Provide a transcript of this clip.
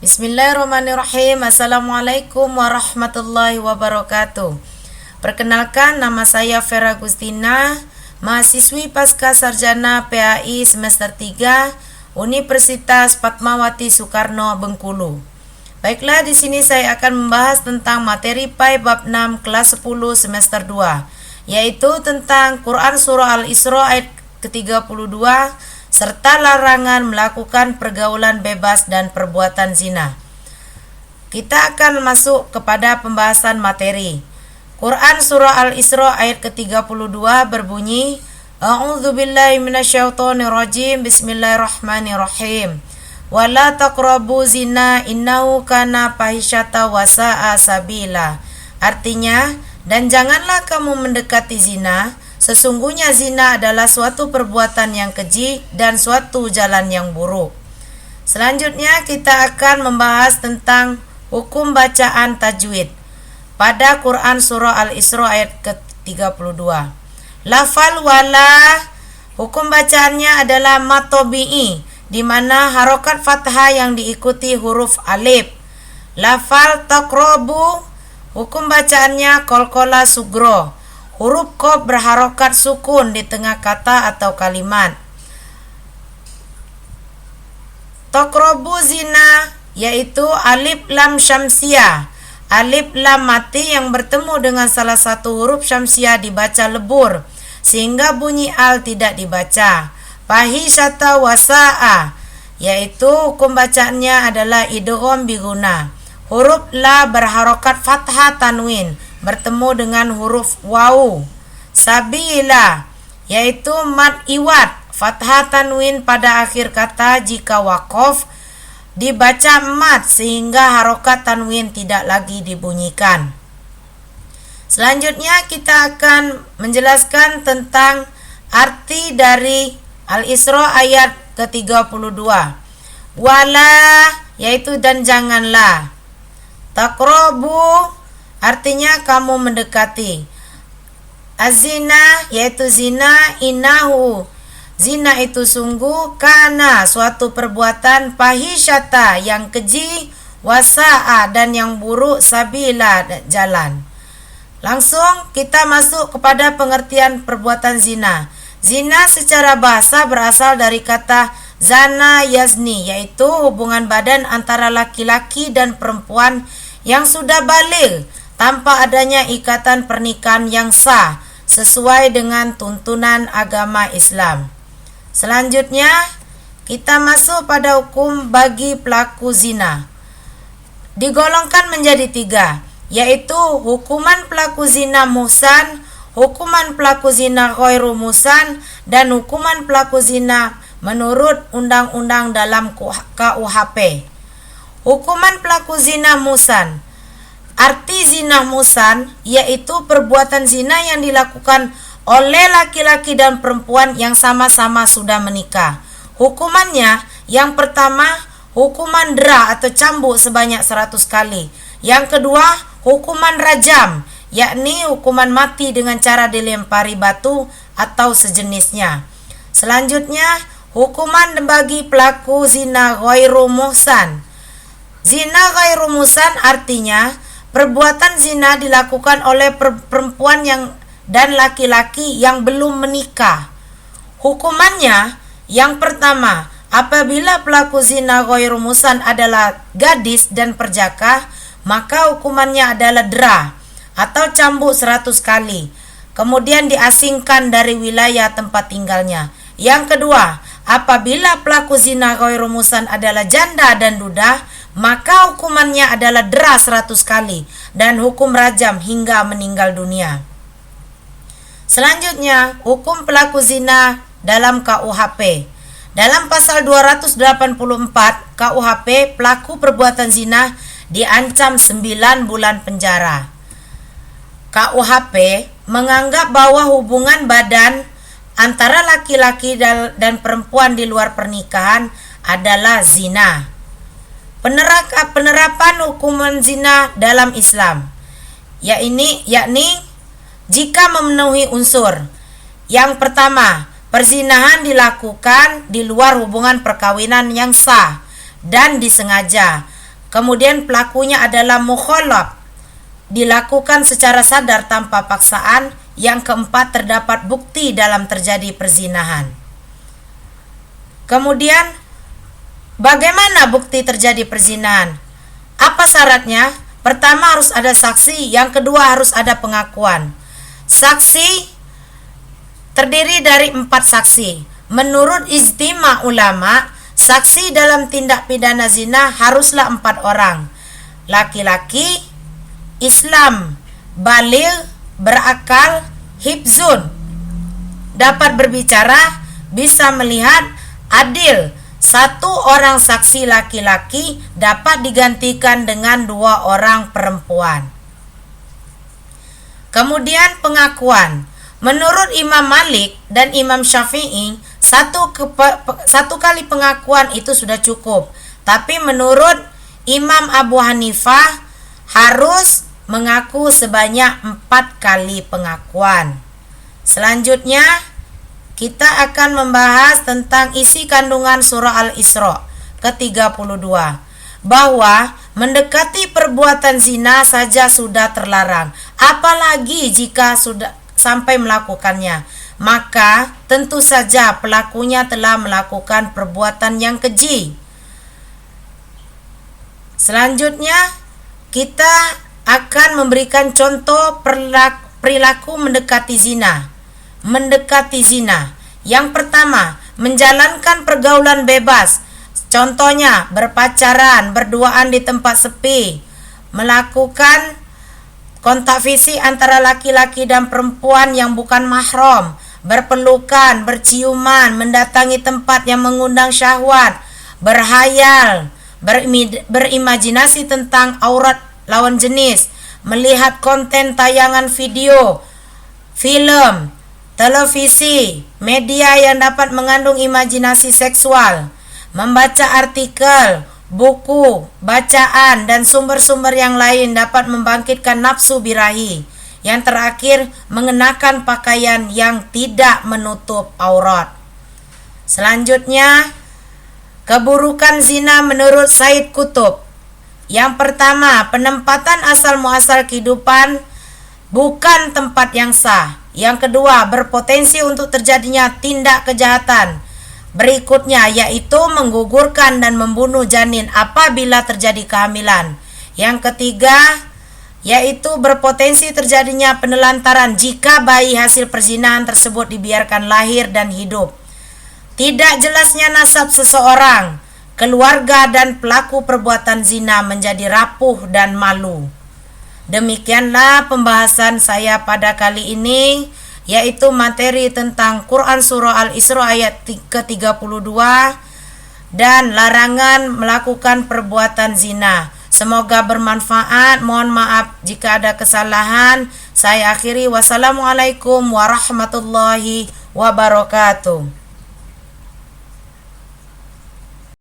Bismillahirrahmanirrahim. Assalamualaikum warahmatullahi wabarakatuh. Perkenalkan, nama saya Vera Agustina, mahasiswi Pasca Sarjana PAI semester 3 Universitas Fatmawati Soekarno Bengkulu. Baiklah, di sini saya akan membahas tentang materi PAI bab 6 kelas 10 semester 2, yaitu tentang Quran Surah Al-Isra ayat ke-32 serta larangan melakukan pergaulan bebas dan perbuatan zina. Kita akan masuk kepada pembahasan materi. Quran Surah Al-Isra ayat ke-32 berbunyi, A'udzubillahi minasyaitonirrajim, Bismillahirrahmanirrahim. Wala taqrabu zina innahu kana fahisyata wa sa'a sabila. Artinya, dan janganlah kamu mendekati zina, sesungguhnya zina adalah suatu perbuatan yang keji dan suatu jalan yang buruk. Selanjutnya kita akan membahas tentang hukum bacaan tajwid pada Quran Surah Al-Isra ayat ke-32. Lafal wala, hukum bacaannya adalah matobi'i, di mana harokat fathah yang diikuti huruf alif. Lafal taqrabu, hukum bacaannya qalqalah sugro, huruf qaf berharokat sukun di tengah kata atau kalimat. Taqrabu zina, yaitu alif lam syamsiyah, alif lam mati yang bertemu dengan salah satu huruf syamsiyah dibaca lebur sehingga bunyi al tidak dibaca. Fahisyata wasa'a, yaitu hukum bacaannya adalah idgham biguna, huruf la berharokat fathah tanwin bertemu dengan huruf wawu. Sabila, yaitu mad iwad, fathah tanwin pada akhir kata jika waqaf dibaca mad sehingga harokat tanwin tidak lagi dibunyikan. Selanjutnya kita akan menjelaskan tentang arti dari Al-Isra ayat ke-32. Wala, yaitu dan janganlah. Taqrabu, artinya kamu mendekati. Az-zina, yaitu zina. Innahu, zina itu sungguh. Kana, suatu perbuatan. Fahisyata, yang keji. Wasa'a, dan yang buruk. Sabila, jalan. Langsung kita masuk kepada pengertian perbuatan zina. Zina secara bahasa berasal dari kata zana yazni, yaitu hubungan badan antara laki-laki dan perempuan yang sudah baligh tanpa adanya ikatan pernikahan yang sah sesuai dengan tuntunan agama Islam. Selanjutnya kita masuk pada hukum bagi pelaku zina. Digolongkan menjadi 3, yaitu hukuman pelaku zina muhsan, hukuman pelaku zina ghairu muhsan, dan hukuman pelaku zina menurut undang-undang dalam KUHP. Hukuman pelaku zina muhsan. Arti zina muhsan yaitu perbuatan zina yang dilakukan oleh laki-laki dan perempuan yang sama-sama sudah menikah. Hukumannya, yang pertama, hukuman dera atau cambuk sebanyak 100 kali. Yang kedua, hukuman rajam, yakni hukuman mati dengan cara dilempari batu atau sejenisnya. Selanjutnya, hukuman bagi pelaku zina ghairu muhsan. Zina ghairu muhsan artinya perbuatan zina dilakukan oleh perempuan dan laki-laki yang belum menikah. Hukumannya, yang pertama, apabila pelaku zina ghairu muhsan adalah gadis dan perjaka, maka hukumannya adalah dera atau cambuk 100 kali, kemudian diasingkan dari wilayah tempat tinggalnya. Yang kedua, apabila pelaku zina ghairu muhsan adalah janda dan duda, maka hukumannya adalah dera 100 kali dan hukum rajam hingga meninggal dunia. Selanjutnya, hukum pelaku zina dalam KUHP. Dalam pasal 284 KUHP, pelaku perbuatan zina diancam 9 bulan penjara. KUHP menganggap bahwa hubungan badan antara laki-laki dan perempuan di luar pernikahan adalah zina. Penerapan hukuman zina dalam Islam yakni jika memenuhi unsur. Yang pertama, perzinahan dilakukan di luar hubungan perkawinan yang sah dan disengaja Kemudian pelakunya adalah mukhalaf, dilakukan secara sadar tanpa paksaan. Yang keempat, terdapat bukti dalam terjadi perzinahan. Kemudian bagaimana bukti terjadi perzinahan? Apa syaratnya? Pertama, harus ada saksi. Yang kedua, harus ada pengakuan. Saksi terdiri dari 4 saksi. Menurut ijtima ulama, saksi dalam tindak pidana zina haruslah 4 orang. Laki-laki, Islam, baligh, berakal, hifzun, dapat berbicara, bisa melihat, adil. 1 orang saksi laki-laki dapat digantikan dengan 2 orang perempuan. Kemudian pengakuan. Menurut Imam Malik dan Imam Syafi'i, satu kali pengakuan itu sudah cukup. Tapi menurut Imam Abu Hanifah harus mengaku sebanyak 4 kali pengakuan. Selanjutnya kita akan membahas tentang isi kandungan surah Al-Isra ke-32, bahwa mendekati perbuatan zina saja sudah terlarang, apalagi jika sudah sampai melakukannya, maka tentu saja pelakunya telah melakukan perbuatan yang keji. Selanjutnya kita akan memberikan contoh perilaku mendekati zina. Mendekati zina. Yang pertama, menjalankan pergaulan bebas. Contohnya, berpacaran, berduaan di tempat sepi, melakukan kontak fisik antara laki-laki dan perempuan yang bukan mahram, berpelukan, berciuman, mendatangi tempat yang mengundang syahwat, berhayal, berimajinasi tentang aurat lawan jenis, melihat konten tayangan video, film, televisi, media yang dapat mengandung imajinasi seksual, membaca artikel, buku, bacaan, dan sumber-sumber yang lain dapat membangkitkan nafsu birahi. Yang terakhir, mengenakan pakaian yang tidak menutup aurat. Selanjutnya, keburukan zina menurut Said Qutb. Yang pertama, penempatan asal muasal kehidupan bukan tempat yang sah. Yang kedua, berpotensi untuk terjadinya tindak kejahatan berikutnya, yaitu menggugurkan dan membunuh janin apabila terjadi kehamilan. Yang ketiga, yaitu berpotensi terjadinya penelantaran jika bayi hasil perzinahan tersebut dibiarkan lahir dan hidup. Tidak jelasnya nasab seseorang, keluarga, dan pelaku perbuatan zina menjadi rapuh dan malu. Demikianlah pembahasan saya pada kali ini, yaitu materi tentang Quran Surah Al-Isra ayat ke-32 dan larangan melakukan perbuatan zina. Semoga bermanfaat. Mohon maaf jika ada kesalahan. Saya akhiri. Wassalamualaikum warahmatullahi wabarakatuh.